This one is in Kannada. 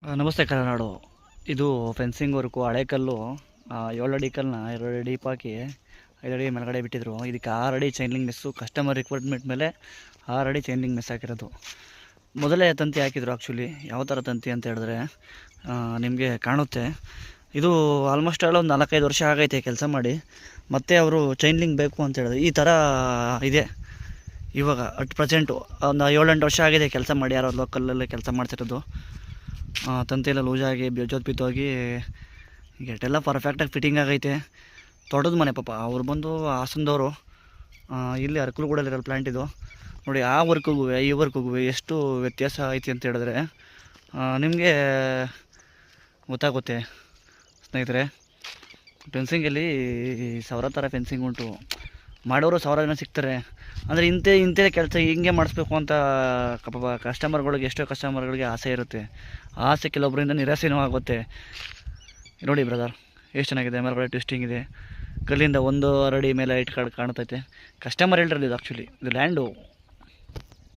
ನಮಸ್ತೆ ಕರುನಾಡು. ಇದು ಫೆನ್ಸಿಂಗ್ ವರ್ಕು ಹಳೆ ಕಲ್ಲು. 7 ಅಡಿ ಕಲ್ಲನ್ನ 2 ಅಡಿ ಡೀಪ್ ಹಾಕಿ 5 ಅಡಿ ಮೇಲ್ಗಡೆ ಬಿಟ್ಟಿದ್ರು. ಇದಕ್ಕೆ 6 ಅಡಿ ಚೈನ್ಲಿಂಗ್ ಮೆಸ್ಸು ಕಸ್ಟಮರ್ ರಿಕ್ವೈರ್ಮೆಂಟ್ ಮೇಲೆ 6 ಅಡಿ ಚೈನ್ಲಿಂಗ್ ಮೆಸ್ ಹಾಕಿರೋದು. ಮೊದಲೇ ತಂತಿ ಹಾಕಿದ್ರು. ಆ್ಯಕ್ಚುಲಿ ಯಾವ ಥರ ತಂತಿ ಅಂತ ಹೇಳಿದ್ರೆ ನಿಮಗೆ ಕಾಣುತ್ತೆ. ಇದು ಆಲ್ಮೋಸ್ಟ್ ಆಲ್ ಒಂದು 4-5 ವರ್ಷ ಆಗೈತೆ ಕೆಲಸ ಮಾಡಿ. ಮತ್ತೆ ಅವರು ಚೈನ್ಲಿಂಗ್ ಬೇಕು ಅಂತ ಹೇಳಿದ್ರು. ಈ ಥರ ಇದೆ ಇವಾಗ ಅಟ್ ಪ್ರೆಸೆಂಟು. ಒಂದು 7-8 ವರ್ಷ ಆಗಿದೆ ಕೆಲಸ ಮಾಡಿ. ಯಾರೋ ಲೋಕಲಲ್ಲೇ ಕೆಲಸ ಮಾಡ್ತಿರೋದು. ತಂತಿ ಎಲ್ಲ ಲೂಸಾಗಿ ಬಿದ್ದೋಗಿ ಗೆಟ್ಟೆಲ್ಲ ಪರ್ಫೆಕ್ಟಾಗಿ ಫಿಟ್ಟಿಂಗ್ ಆಗೈತೆ. ದೊಡ್ಡದು ಮನೆ ಪಾಪ. ಅವ್ರು ಬಂದು ಹಾಸನದವರು. ಇಲ್ಲಿ ಅರಕಲಗೂಡಲ್ಲಿರೋ ಪ್ಲ್ಯಾಂಟ್ ಇದು. ನೋಡಿ, ಆ ವರ್ಕಿಗೂ ಈ ವರ್ಕಿಗೂ ಎಷ್ಟು ವ್ಯತ್ಯಾಸ ಐತಿ ಅಂತ ಹೇಳಿದ್ರೆ ನಿಮಗೆ ಗೊತ್ತಾಗುತ್ತೆ ಸ್ನೇಹಿತರೆ. ಫೆನ್ಸಿಂಗಲ್ಲಿ 1000 ಥರ ಫೆನ್ಸಿಂಗ್ ಉಂಟು. ಮಾಡೋರು 1000 ಜನ ಸಿಗ್ತಾರೆ. ಅಂದರೆ ಇಂಥೇ ಕೆಲಸ ಹಿಂಗೆ ಮಾಡಿಸ್ಬೇಕು ಅಂತ ಕಸ್ಟಮರ್ಗಳಿಗೆ, ಎಷ್ಟೋ ಕಸ್ಟಮರ್ಗಳಿಗೆ ಆಸೆ ಇರುತ್ತೆ. ಆಸೆ ಕೆಲವೊಬ್ಬರಿಂದ ನಿರಾಸೆನೂ ಆಗುತ್ತೆ. ನೋಡಿ ಬ್ರದರ್, ಎಷ್ಟು ಚೆನ್ನಾಗಿದೆ. ಮೇಲ್ಗಡೆ ಟ್ವಿಸ್ಟಿಂಗ್ ಇದೆ. ಕಲ್ಲಿಂದ 1.5 ಅಡಿ ಮೇಲೆ ಹೈಟ್ ಕಾಣ್ತೈತೆ. ಕಸ್ಟಮರ್ ಹೇಳಿರೋದು ಇದು. ಆ್ಯಕ್ಚುಲಿ ಇದು ಲ್ಯಾಂಡು